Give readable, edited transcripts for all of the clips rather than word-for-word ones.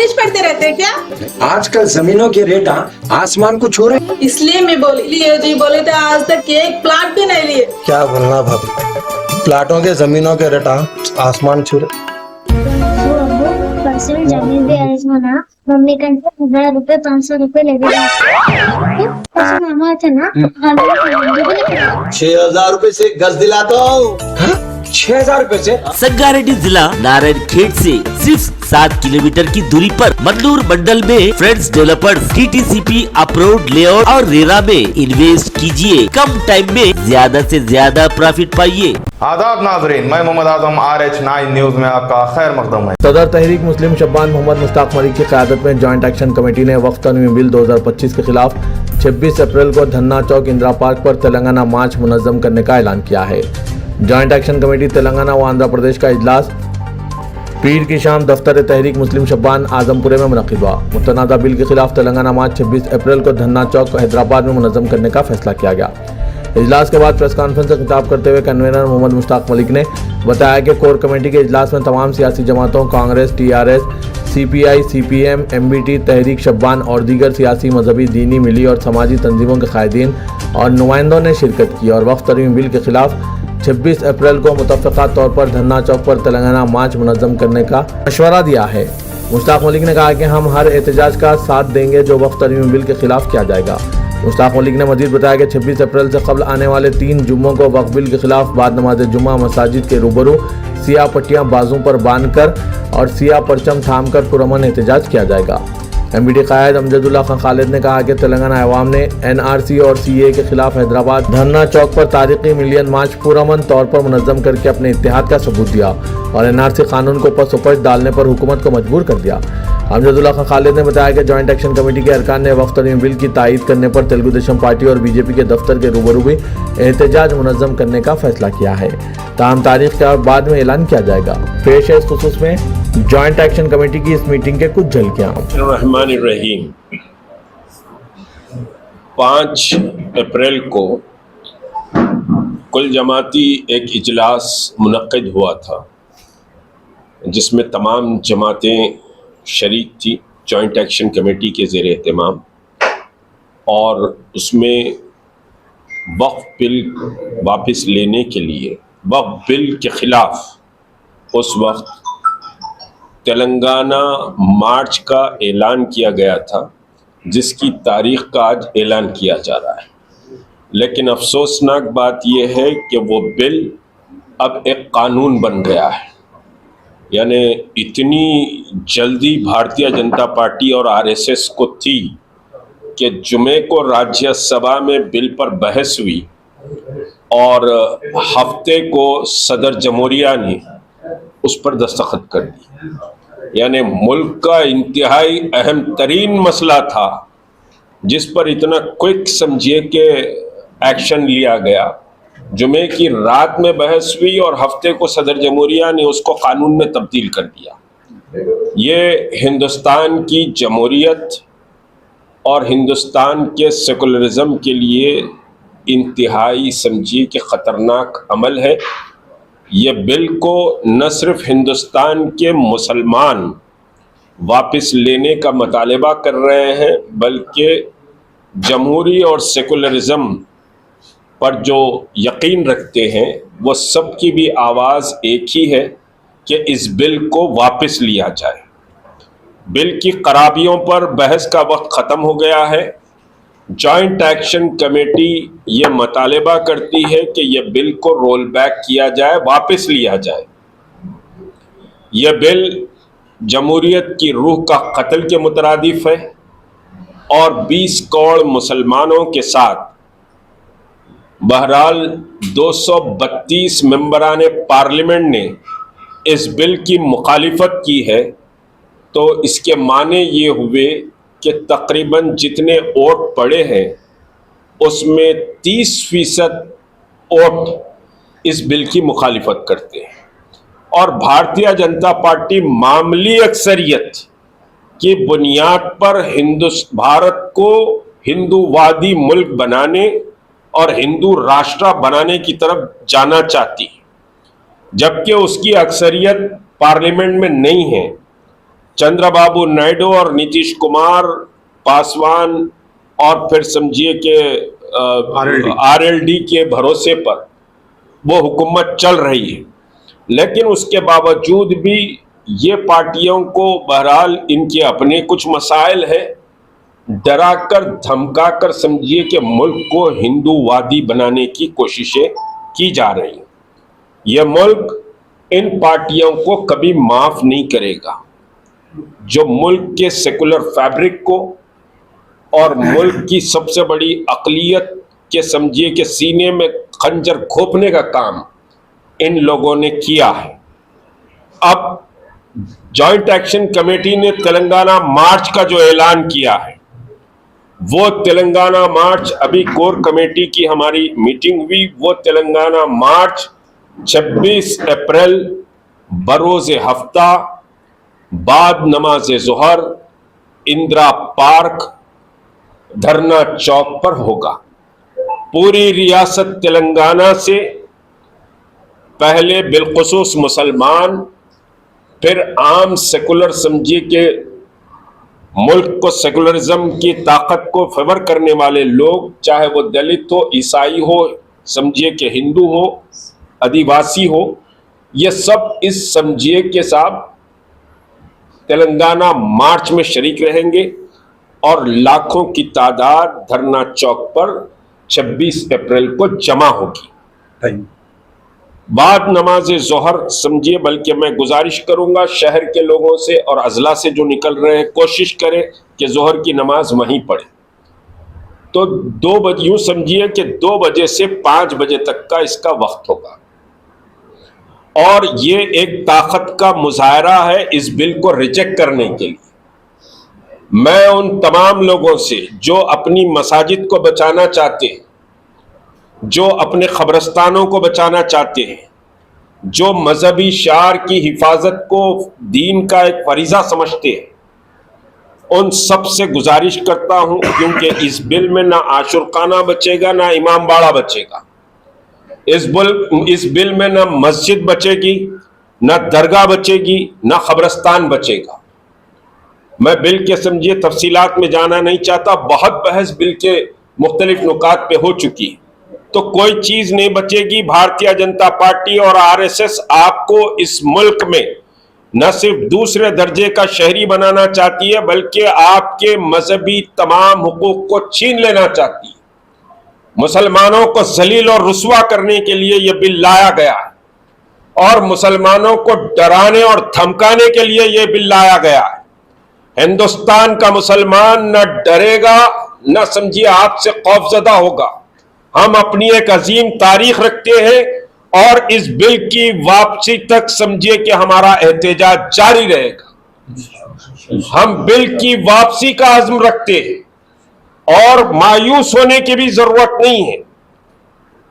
बारिश पड़ते रहते हैं क्या? आजकल जमीनों के रेट आसमान को छू रहे। इसलिए मैं बोली लिए जी बोले थे आज तक एक प्लाट भी नहीं लिए। क्या बोलना भाभी, प्लाटों के जमीनों के रेट आसमान छू रहे। परसों जमीन भी आई ना, मम्मी का 1000 रुपए 500 रुपए ले गया। मामा थे ना, 6000 रुपए से गज दिलाता हूँ। 6000 रुपए से? संगारेड्डी जिला नारायण खेत से सिर्फ 7 किलोमीटर की दूरी पर मदलूर मंडल में friends developers TTCP approved layout और रेरा में इन्वेस्ट कीजिए, कम टाइम में ज्यादा से ज्यादा प्रॉफिट पाइए। आदाब नाजरीन, मैं मोहम्मद आजम RH9 न्यूज में आपका खैर मकदम है। सदर तहरीक मुस्लिम शब्बान मोहम्मद मुश्ताक मलिक की क़यादत में जॉइंट एक्शन कमेटी ने वक्फ तरमीम बिल 2025 के खिलाफ 26 अप्रैल को धन्ना चौक इंदिरा पार्क पर तेलंगाना मार्च मुनज़्ज़म करने का ऐलान किया है। जॉइंट एक्शन कमेटी तेलंगाना व आंध्र प्रदेश का इजलास पीर की शाम दफ्तर तहरीक मुस्लिम शब्बान आजमपुरे में मुनक़िद हुआ। मुतनाज़ा बिल के खिलाफ तेलंगाना मार्च 26 अप्रैल को धन्ना चौक हैदराबाद में मुनज़्ज़म करने का फैसला किया गया। इजलास के बाद प्रेस कॉन्फ्रेंस से खिताब करते हुए कन्वीनर मोहम्मद मुश्ताक मलिक ने बताया कि कोर कमेटी के इजलास में तमाम सियासी जमातों Congress, TRS, CPI, CPM, MBT, तहरीक शब्बान और दीगर सियासी, मजहबी, दीनी, मिली और समाजी तंजीमों के कायदीन और नुमाइंदों ने शिरकत की और वक्फ तरमीम बिल के खिलाफ 26 अप्रैल को मुतफ़क़ा तौर पर धन्ना चौक पर तेलंगाना मार्च मुनज़्ज़म करने का मशवरा दिया है। मुश्ताक मलिक ने कहा कि हम हर एहतजाज का साथ देंगे जो वक्फ तरमीम बिल के खिलाफ किया जाएगा। मुश्ताक मलिक ने मजीद बताया कि 26 अप्रैल से कबल आने वाले 3 जुम्मों को वक्फ बिल के खिलाफ बाद नमाज जुम्मा मसाजिद के रूबरू सियाह पट्टियां बाजू पर बांधकर और सियाह परचम थाम कर पुरअमन एहतजाज किया जाएगा। MBT कायद अमजदुल्ला खान खालिद ने कहा कि तेलंगाना अवाम ने NRC और CA के खिलाफ हैदराबाद धरना चौक पर तारीखी मिलियन मार्च पुरअमन तौर पर मुनज़्ज़म करके अपने इत्तेहाद का सबूत दिया और NRC कानून को पसोपच डालने पर हुकूमत को मजबूर कर दिया। अमजदुल्ला खान खालिद ने बताया कि जॉइंट एक्शन कमेटी के अरकान ने वक्फ तरमीम बिल की तायीद करने पर तेलुगु देशम पार्टी और BJP के दफ्तर के रूबरू भी एहतजाज मुनज़्ज़म करने का फैसला किया है। ताहम तारीख का बाद में ऐलान किया जाएगा। पेश है इस खुसूस में जॉइंट एक्शन कमेटी की इस मीटिंग के कुछ झलकियां। रहमानिर्रहीम 5 अप्रैल को कुल जमाती एक इजलास मुनक्किद हुआ था जिसमें तमाम जमातें शरीक थी जॉइंट एक्शन कमेटी के ज़ेर एहतमाम, और उसमें वक्फ बिल वापस लेने के लिए वक्फ बिल के ख़िलाफ़ उस वक्त तेलंगाना मार्च का ऐलान किया गया था जिसकी तारीख़ का आज ऐलान किया जा रहा है। लेकिन अफसोसनाक बात यह है कि वो बिल अब एक कानून बन गया है। यानी इतनी जल्दी भारतीय जनता पार्टी और RSS को थी कि जुमे को राज्यसभा में बिल पर बहस हुई और हफ्ते को सदर जमहूरिया ने उस पर दस्तखत कर दी। यानी मुल्क का इंतहाई अहम तरीन मसला था जिस पर इतना क्विक समझिए कि एक्शन लिया गया। जुमे की रात में बहस हुई और हफ्ते को सदर जमहूरिया ने उसको कानून में तब्दील कर दिया। ये हिंदुस्तान की जमहूरियत और हिंदुस्तान के सेकुलरिज्म के लिए इंतहाई समझिए कि ख़तरनाक अमल है। ये बिल को न सिर्फ हिंदुस्तान के मुसलमान वापस लेने का मुतालबा कर रहे हैं बल्कि जमहूरी और सेकुलरिज्म पर जो यकीन रखते हैं वो सब की भी आवाज़ एक ही है कि इस बिल को वापस लिया जाए। बिल की खराबियों पर बहस का वक्त ख़त्म हो गया है। जॉइंट एक्शन कमेटी ये मुतालबा करती है कि यह बिल को रोल बैक किया जाए, वापस लिया जाए। यह बिल जमहूरियत की रूह का कत्ल के मुतरादिफ है और 20 करोड़ मुसलमानों के साथ बहरहाल 232 मेंबरान पार्लियामेंट ने इस बिल की मुखालिफत की है। तो इसके माने ये हुए कि तकरीबन जितने वोट पड़े हैं उसमें 30% वोट इस बिल की मुखालिफत करते हैं और भारतीय जनता पार्टी मामूली अक्सरियत की बुनियाद पर भारत को हिंदूवादी मुल्क बनाने और हिंदू राष्ट्र बनाने की तरफ जाना चाहती है, जबकि उसकी अक्सरियत पार्लियामेंट में नहीं है। चंद्रबाबू नायडू और नीतीश कुमार, पासवान और फिर समझिए कि आरएलडी के भरोसे पर वो हुकूमत चल रही है। लेकिन उसके बावजूद भी ये पार्टियों को बहरहाल इनके अपने कुछ मसाइल है, डराकर धमकाकर समझिए कि मुल्क को हिंदूवादी बनाने की कोशिशें की जा रही हैं। यह मुल्क इन पार्टियों को कभी माफ नहीं करेगा। जो मुल्क के सेकुलर फैब्रिक को और मुल्क की सबसे बड़ी अक़लियत के समझिए कि सीने में खंजर घोंपने का काम इन लोगों ने किया है। अब जॉइंट एक्शन कमेटी ने तेलंगाना मार्च का जो ऐलान किया है, वो तेलंगाना मार्च, अभी कोर कमेटी की हमारी मीटिंग हुई, वो तेलंगाना मार्च 26 अप्रैल बरोज़ हफ्ता बाद नमाज ज़ोहर इंदिरा पार्क धरना चौक पर होगा। पूरी रियासत तेलंगाना से पहले बिलखुसूस मुसलमान, फिर आम सेकुलर समझिए कि मुल्क को सेकुलरिज्म की ताकत को फेवर करने वाले लोग, चाहे वो दलित हो, ईसाई हो, समझिए कि हिंदू हो, आदिवासी हो, ये सब इस समझिए के साथ तेलंगाना मार्च में शरीक रहेंगे और लाखों की तादाद धरना चौक पर 26 अप्रैल को जमा होगी। बाद नमाज ज़ोहर समझिए, बल्कि मैं गुजारिश करूंगा शहर के लोगों से और अजला से जो निकल रहे हैं, कोशिश करें कि ज़ोहर की नमाज वहीं पढ़े। तो 2 बजे, यूं समझिए कि 2 बजे से 5 बजे तक का इसका वक्त होगा और ये एक ताकत का मुजाहरा है इस बिल को रिजेक्ट करने के लिए। मैं उन तमाम लोगों से जो अपनी मसाजिद को बचाना चाहते हैं, जो अपने कब्रिस्तानों को बचाना चाहते हैं, जो मजहबी शार की हिफाजत को दीन का एक फरीजा समझते हैं, उन सब से गुजारिश करता हूं, क्योंकि इस बिल में ना आशुरखाना बचेगा, ना इमाम बाड़ा बचेगा। इस बिल में ना मस्जिद बचेगी, ना दरगाह बचेगी, ना कब्रिस्तान बचेगा। मैं बिल के समझिए तफसीलात में जाना नहीं चाहता, बहुत बहस बिल के मुख्तलिफ नुकात पे हो चुकी है, तो कोई चीज नहीं बचेगी। भारतीय जनता पार्टी और आरएसएस आपको इस मुल्क में न सिर्फ दूसरे दर्जे का शहरी बनाना चाहती है, बल्कि आपके मजहबी तमाम हुकूक को छीन लेना चाहती है। मुसलमानों को जलील और रुस्वा करने के लिए यह बिल लाया गया है और मुसलमानों को डराने और धमकाने के लिए यह बिल लाया गया है। हिंदुस्तान का मुसलमान न डरेगा, न समझिए आपसे खौफजदा होगा। हम अपनी एक अजीम तारीख रखते हैं और इस बिल की वापसी तक समझिए कि हमारा एहतजाज जारी रहेगा। हम बिल की वापसी का अज़्म रखते हैं और मायूस होने की भी जरूरत नहीं है।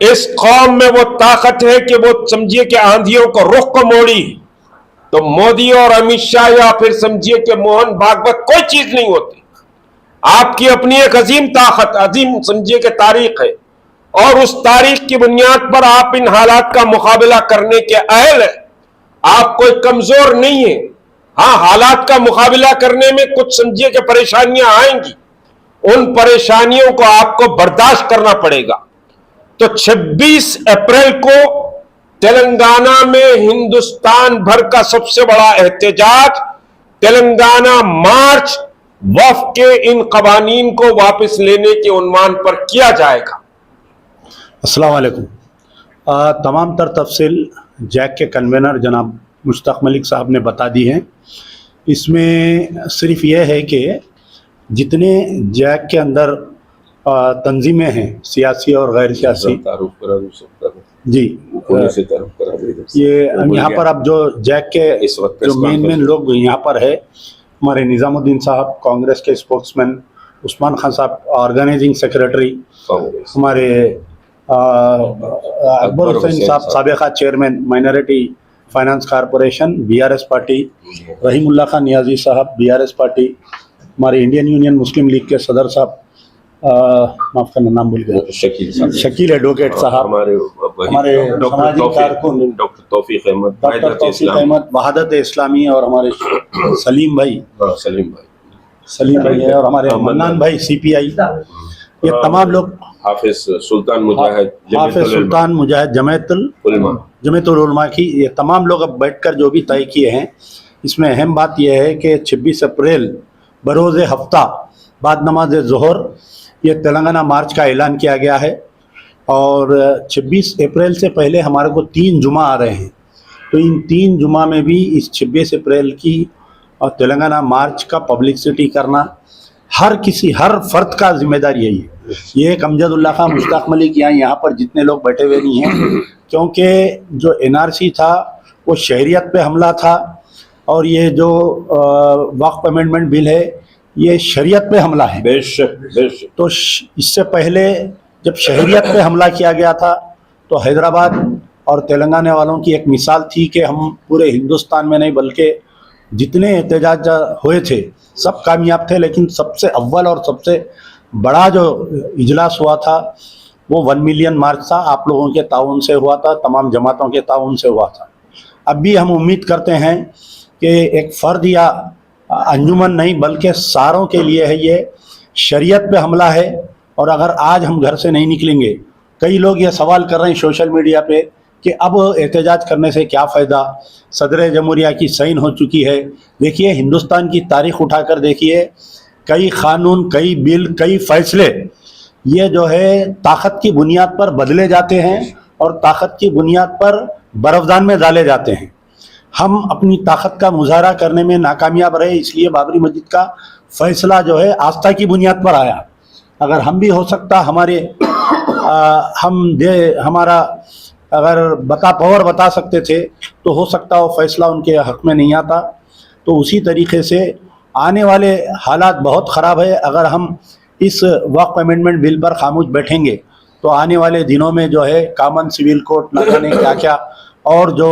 इस कौम में वो ताकत है कि वो समझिए कि आंधियों को रुख को मोड़ी, तो मोदी और अमित शाह या फिर समझिए कि मोहन भागवत कोई चीज नहीं होती। आपकी अपनी एक अजीम ताकत, अजीम समझिए कि तारीख है और उस तारीख की बुनियाद पर आप इन हालात का मुकाबला करने के अहल है। आप कोई कमजोर नहीं है। हाँ, हालात का मुकाबला करने में कुछ समझिए कि परेशानियां आएंगी, उन परेशानियों को आपको बर्दाश्त करना पड़ेगा। तो 26 अप्रैल को तेलंगाना में हिंदुस्तान भर का सबसे बड़ा एहतजाज, तेलंगाना मार्च, वक्फ के इन कवानीन को वापस लेने के उन्मान पर किया जाएगा। अस्सलाम वालेकुम। तमाम तर तफसील जैक के कन्वेनर जनाब मुश्ताक मलिक साहब ने बता दी हैं। इसमें सिर्फ यह है कि जितने जैक के अंदर तंजीमें हैं, सियासी और गैर सियासी, जी ये यहाँ पर अब जो जैक के जो मेन लोग यहाँ पर है, हमारे निज़ामुद्दीन साहब कांग्रेस के स्पोक्समैन, उस्मान खान साहब ऑर्गेनाइजिंग सेक्रेटरी, हमारे अकबर हुसैन साहब साबिका chairman Minority Finance Corporation BRS party, Rahimullah Khan Niazi साहब बीआरएस पार्टी, हमारे इंडियन यूनियन मुस्लिम लीग के सदर साहब, माफ करना नाम भूल गया, शकील एडवोकेट साहब, हमारे सामाजिक कारकुन डॉक्टर तौफीक अहमद, डॉक्टर वहादत तौफीक इस्लामी। अहमद, वहादत इस्लामी, और हमारे सलीम भाई हाँ, सलीम भाई है, और हमारे मन्नान भाई CPI, ये तमाम लोग, हाफिज सुल्तान मुजाहिद, हाफिज सुल्तान मुजाहिद जमीयतुल उलमा की, ये तमाम लोग अब बैठकर जो भी तय किए हैं, इसमें अहम बात यह है कि 26 अप्रैल बरोज़ हफ्ता बाद नमाज ज़ोहर ये तेलंगाना मार्च का ऐलान किया गया है। और 26 अप्रैल से पहले हमारे को 3 जुमा आ रहे हैं, तो इन 3 जुमा में भी इस 26 अप्रैल की और तेलंगाना मार्च का पब्लिसिटी करना हर फर्द का जिम्मेदारी यही है। ये एक अमजदुल्ला खां, मुश्ताक मलिक यहाँ पर जितने लोग बैठे हुए नहीं हैं, क्योंकि जो NRC था वो शहरियत पे हमला था, और ये जो वक्फ अमेंडमेंट बिल है ये शरीयत पे हमला है। बेशक। तो इससे पहले जब शहरियत पे हमला किया गया था तो हैदराबाद और तेलंगाना वालों की एक मिसाल थी कि हम पूरे हिंदुस्तान में नहीं बल्कि जितने एहतजाज हुए थे सब कामयाब थे, लेकिन सबसे अव्वल और सबसे बड़ा जो इजलास हुआ था वो 1 मिलियन मार्च था, आप लोगों के ताउन से हुआ था, तमाम जमातों के ताउन से हुआ था। अब भी हम उम्मीद करते हैं कि एक फ़र्द या अंजुमन नहीं बल्कि सारों के लिए है ये शरीयत पे हमला है। और अगर आज हम घर से नहीं निकलेंगे, कई लोग ये सवाल कर रहे हैं सोशल मीडिया पे कि अब एहतजाज करने से क्या फ़ायदा, सदर जमहूरिया की साइन हो चुकी है। देखिए, हिंदुस्तान की तारीख़ उठाकर देखिए, कई क़ानून, कई बिल, कई फ़ैसले ये जो है ताकत की बुनियाद पर बदले जाते हैं और ताकत की बुनियाद पर बरफदान में डाले जाते हैं। हम अपनी ताकत का मुजाहरा करने में नाकामयाब रहे, इसलिए बाबरी मस्जिद का फ़ैसला जो है आस्था की बुनियाद पर आया। अगर हम भी हो सकता हमारा अगर पावर बता सकते थे तो हो सकता वो फ़ैसला उनके हक़ में नहीं आता। तो उसी तरीक़े से आने वाले हालात बहुत ख़राब है। अगर हम इस वक्फ अमेंडमेंट बिल पर खामोश बैठेंगे तो आने वाले दिनों में जो है कॉमन सिविल कोड न जाने क्या क्या और जो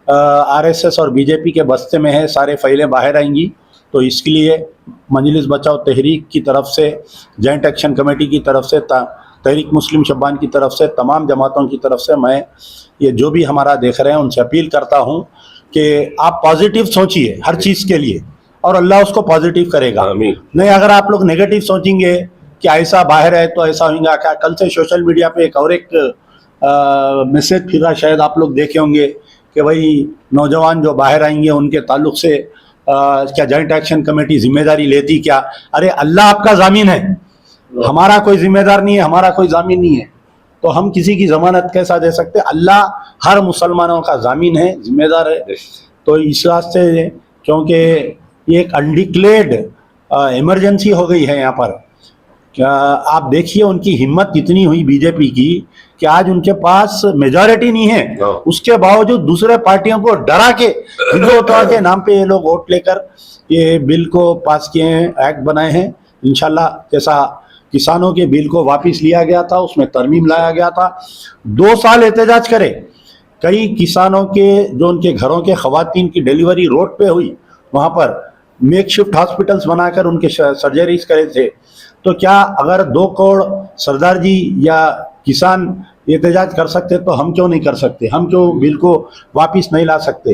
RSS और BJP के बस्ते में है सारे फाइलें बाहर आएंगी। तो इसके लिए मजलिस बचाओ तहरीक की तरफ से, जॉइंट एक्शन कमेटी की तरफ से, तहरीक मुस्लिम शब्बान की तरफ से, तमाम जमातों की तरफ से मैं ये जो भी हमारा देख रहे हैं उनसे अपील करता हूँ कि आप पॉजिटिव सोचिए हर चीज़ के लिए और अल्लाह उसको पॉजिटिव करेगा। नहीं, अगर आप लोग नेगेटिव सोचेंगे कि ऐसा बाहर है तो ऐसा होगा क्या। कल से सोशल मीडिया पे एक मैसेज फिर रहा, शायद आप लोग देखे होंगे कि भाई नौजवान जो बाहर आएंगे उनके ताल्लुक से क्या जॉइंट एक्शन कमेटी जिम्मेदारी लेती क्या। अरे अल्लाह आपका जामीन है, हमारा कोई जिम्मेदार नहीं है, हमारा कोई जामीन नहीं है, तो हम किसी की जमानत कैसा दे सकते। अल्लाह हर मुसलमानों का जामीन है, जिम्मेदार है। तो इस वास्ते क्योंकि ये एक अनडिक्लेयर्ड इमरजेंसी हो गई है यहाँ पर, क्या आप देखिए उनकी हिम्मत इतनी हुई बीजेपी की कि आज उनके पास मेजॉरिटी नहीं है, उसके बावजूद दूसरे पार्टियों को डरा के हिंदुत्व के नाम पे ये लोग वोट लेकर ये बिल को पास किए हैं, एक्ट बनाए हैं। इंशाल्लाह जैसा किसानों के बिल को वापस लिया गया था, उसमें तरमीम लाया गया था, 2 साल एहतजाज करे, कई किसानों के जो उनके घरों के खवातीन की डिलीवरी रोड पे हुई, वहाँ पर मेकशिफ्ट हॉस्पिटल्स बनाकर उनके सर्जरीज करे थे। तो क्या अगर 2 करोड़ सरदार जी या किसान एहतजाज कर सकते तो हम क्यों नहीं कर सकते, हम क्यों बिल को वापस नहीं ला सकते।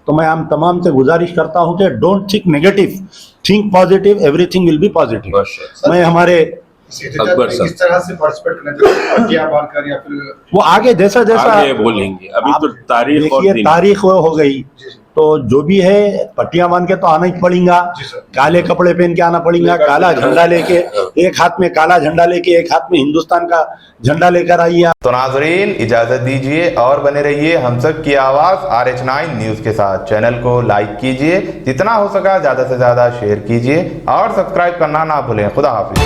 तो मैं हम तमाम से गुजारिश करता हूं कि don't think negative, think positive, everything will be positive. मैं हमारे अकबर साहब किस तरह से पार्टिसिपेट करना चाहिए या फिर वो आगे जैसा आगे बोलेंगे। अभी तो तारीख और देखिए तारीख हो गई, तो जो भी है पट्टियां बांध के तो आना ही पड़ेगा, काले कपड़े पहन के आना पड़ेगा, काला झंडा लेके, एक हाथ में काला झंडा लेके एक हाथ में हिंदुस्तान का झंडा लेकर आइए। तो नाजरीन इजाजत dीजिए और बने रहिए हम सब की आवाज RH9 न्यूज के साथ। चैनल को लाइक कीजिए, जितना हो सका ज्यादा से ज्यादा शेयर कीजिए और सब्सक्राइब करना ना भूलें। खुदा हाफिज।